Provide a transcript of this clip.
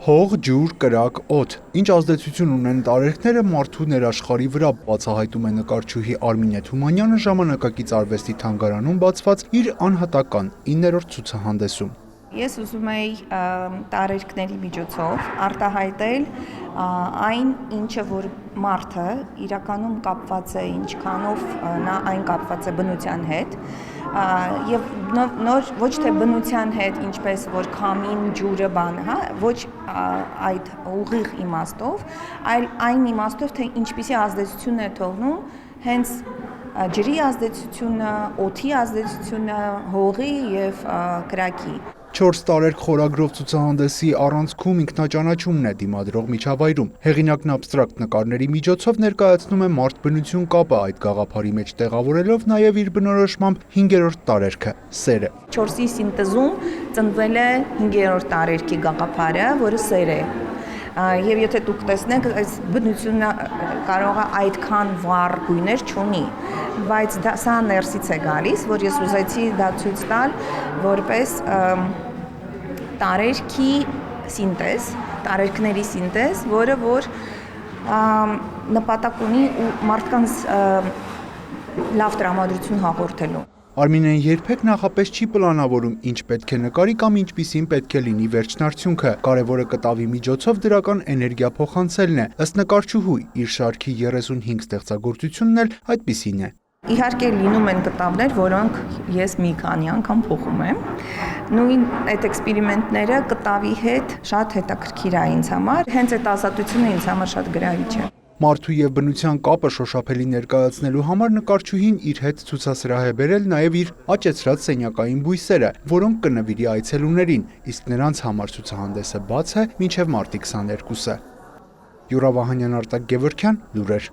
Հող, ջուր, կրակ, օդ։ Ինչ ազդեցություն ունեն տարերքները մարդու ներաշխարհի վրա, բացահայտում է նկարչուհի Արմինե Թումանյանը ժամանակակից արվեստի թանգարանում բացված իր անհատական 9-րդ ցուցահանդեսում։ Ես ուզում էի տարերքների միջոցով արտահայտել այն, ինչը որ մարդը իրականում կապված է, ինչքանով նա այն կապված է բնության հետ, եւ ոչ թե բնության հետ, ինչպես որ քամին, ջուրը բանը, հա, ոչ այդ ուղիղ իմաստով, այլ այն իմաստով, թե ինչպիսի ազդեցություն է թողնում հենց ջրի ազդեցությունը, օդի ազդեցությունը, հողի եւ կրակի։ 4 տարերք խորագրով ցուցահանդեսի առանցքում ինքնաճանաչումն է դիմադրող միջավայրում։ Հեղինակն աբստրակտ նկարների միջոցով ներկայացնում է մարդ-բնություն կապը, այդ գաղափարի մեջ տեղավորելով նաև իր բնորոշմամբ 5-րդ տարերքը՝ սերը։ 4-ի սինտեզում ծնվել է 5-րդ տարերքի գաղափարը, որը սեր է։ Եվ եթե դուք տեսնեք, այս բնությունը կարող է այդքան վառ գույներ չունի, բայց սա ներսից է գալիս, որ ես ուզեցի դա ցույց տալ որպես տարերքի սինտեզ, տարերքների սինտեզ, որը որ նպատակ ունի ու մարդկանց լավ տրամադրություն հաղորդելու։ Արմինեն երբեք նախապես չի պլանավորում, ինչ պետք է նկարի կամ ինչպիսին պետք է լինի վերջնարդյունքը, կարևորը կտավի միջոցով դրական էներգիա փոխանցելն է, ըստ նկարչուհու, իր շարքի 35 ստեղծագործությունն էլ այդպիսին է։ Իհարկե լինում են կտավներ, որոնք ես մի քանի անգամ փոխում եմ։ Նույն այդ էքսպերիմենտները կտավի հետ շատ հետաքրքիր է ինձ համար, հենց այդ ազատությունը ինձ համար շատ գրավիչ է։ Մարդու եւ բնության կապը շոշափելի ներկայացնելու համար նկարչուհին իր հետ ցուցասրահ է բերել նաև իր աճեցրած սենյակային բույսերը, որոնք կնվիրի այցելուներին, իսկ նրանց համար ցուցահանդեսը բաց է մինչև մարտի 22-ը։ Յուրա Վահանյան, Արտակ Գևորգյան, լուրեր։